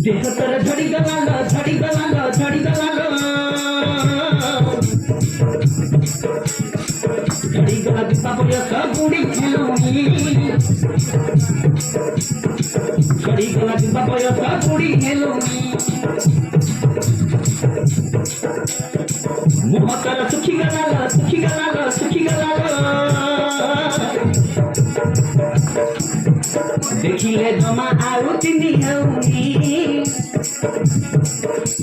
देह तर झड़ी गलाल झड़ी गलाल झड़ी गलाल झड़ी गला दिपा बयस बुड़ी खेलुनी झड़ी गला दिपा बयस बुड़ी खेलुनी मुह तर सुखी गलाल सुखी गलाल सुखी गलाल देखिले जमा आउ चिनी हौनी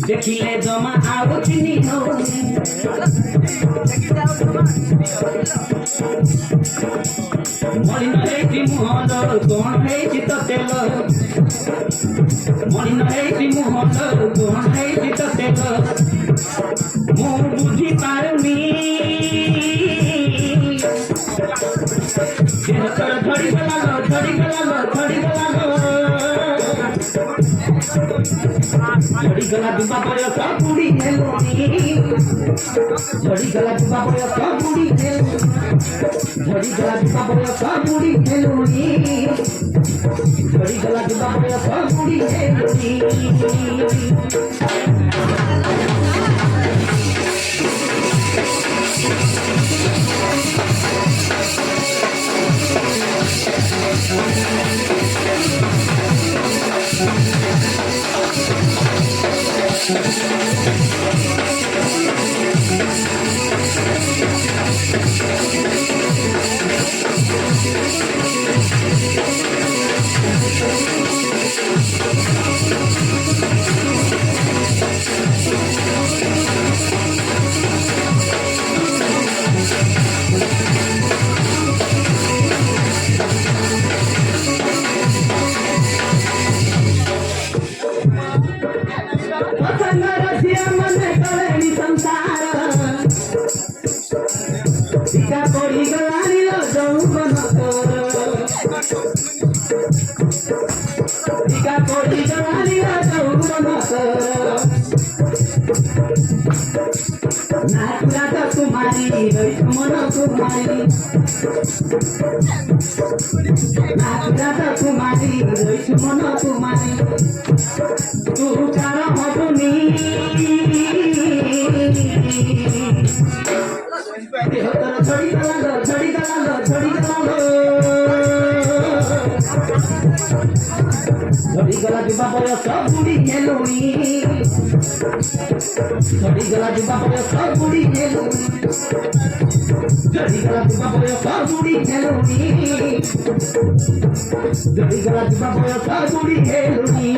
देखिले जमा आउ चिनी हौनी मलिन हेति मुहल कोण हेति त तेल मलिन हेति मुहल कोण हेति त तेल मु बुझी पारुनी झड़ी गलाल झड़ी गलाल झड़ी गलाल झड़ी गला दिबा बयस बुड़ी हेलुनी झड़ी गला दिबा बयस बुड़ी हेलुनी झड़ी गला दिबा बयस बुड़ी हेलुनी झड़ी गला दिबा बयस बुड़ी हेलुनी टीका पड़ी गलानी जौवन टीका पड़ी गलानी जौवन नाचुरात कुमारी मन कुमारी नाचुरात कुमारी मन कुमारी तू कार हटुनी देह तर झड़ी गलाल झड़ी गलाल झड़ी गलाल झड़ी गला दिबा बयस बुड़ी हेलुनी झड़ी गला दिबा बयस बुड़ी हेलुनी झड़ी गला दिबा बयस बुड़ी हेलुनी झड़ी गला दिबा बयस बुड़ी हेलुनी